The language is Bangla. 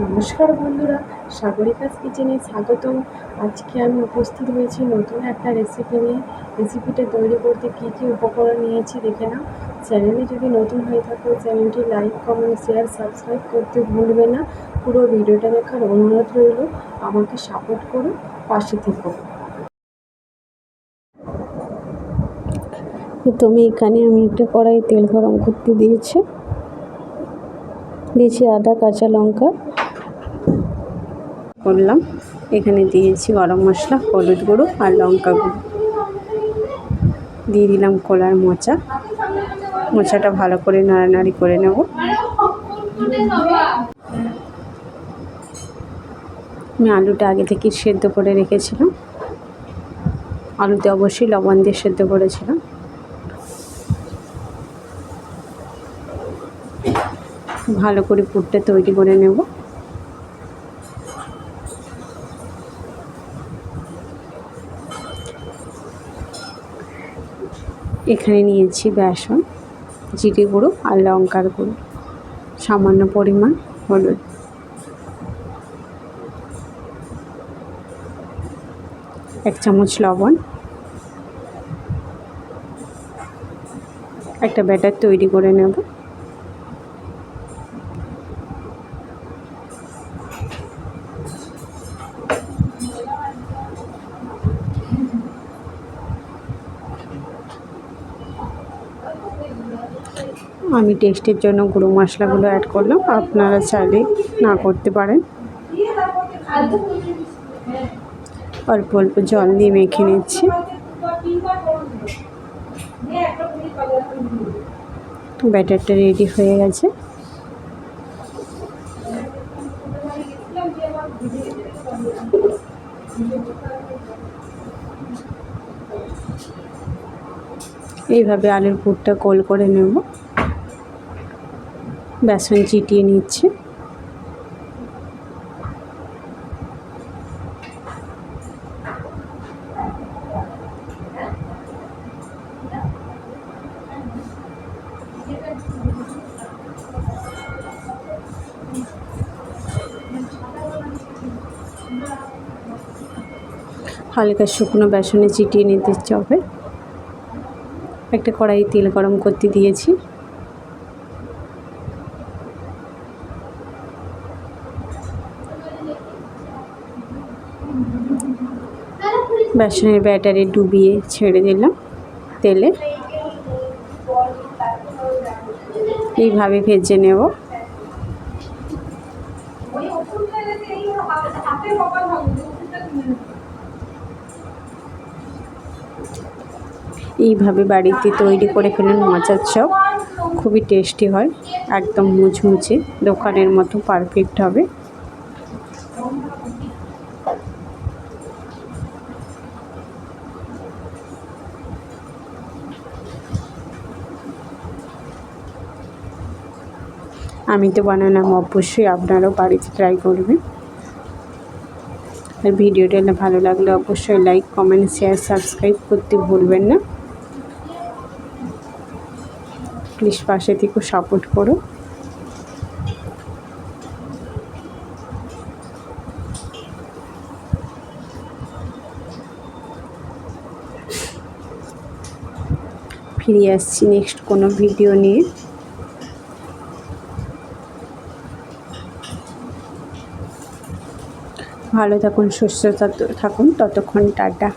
নমস্কার বন্ধুরা, সাগরিকাস কিচেনে স্বাগতম। আজকে আমি উপস্থিত হয়েছি নতুন একটা রেসিপি নিয়ে। রেসিপিটা তৈরি করতে কী কী উপকরণ নিয়েছি দেখে নাও। চ্যানেলে যদি নতুন হয়ে থাকো চ্যানেলটি লাইক, কমেন্ট, শেয়ার, সাবস্ক্রাইব করতে ভুলবে না। পুরো ভিডিওটা দেখার অনুরোধ রইল। আমাকে সাপোর্ট করো, পাশে থেকো। প্রথমে এখানে আমি একটা কড়াই তেল গরম করতে দিয়েছি আদা, কাঁচা লঙ্কা করলাম। এখানে দিয়েছি গরম মশলা, হলুদ গুঁড়ো আর লঙ্কা গুঁড়ো। দিয়ে দিলাম কলার মোচাটা ভালো করে নাড়ানাড়ি করে নেব। আমি আলুটা আগে থেকে সেদ্ধ করে রেখেছিলাম। আলুতে অবশ্যই লবণ দিয়ে সেদ্ধ করেছিলাম। ভালো করে পুরটা তৈরি করে নেব। এখানে নিয়েছি বেসন, জিরে গুঁড়ো আর লঙ্কার গুঁড়ো, সামান্য পরিমাণ হলুদ। এক চামচ লবণ। একটা ব্যাটার তৈরি করে নেব। আমি টেস্টের জন্য গুঁড়ো মশলাগুলো অ্যাড করলাম, আপনারা চাইলে না করতে পারেন। অল্প অল্প জল দিয়ে মেখে নিচ্ছি। ব্যাটারটা রেডি হয়ে গেছে। এইভাবে আলুর পুরটা গোল করে নেব। বেসন চিটিয়ে নিচ্ছি। হালকা শুকনো বেসনে চিটিয়ে নিতে হবে। একটা কড়াই তেল গরম করতে দিয়েছি। বেসনের ব্যাটারে ডুবিয়ে ছেড়ে দিলাম তেলে। এইভাবে ভেজে নেব। এইভাবে বাড়িতে তৈরি করে ফেলুন মোচার চপ। খুবই টেস্টি হয়, একদম মুচমুচে, দোকানের মতো পারফেক্ট হবে। আমি তো বানালাম, অবশ্যই আপনারাও বাড়িতে ট্রাই করবেন। আর ভিডিওটা ভালো লাগলে অবশ্যই লাইক, কমেন্ট, শেয়ার, সাবস্ক্রাইব করতে ভুলবেন না। প্লিজ পাশে থেকে সাপোর্ট করো। ফিরে আসছি নেক্সট কোনো ভিডিও নিয়ে। ভালো থাকুন, সুস্থ থাকুন, ততক্ষণ টাটা।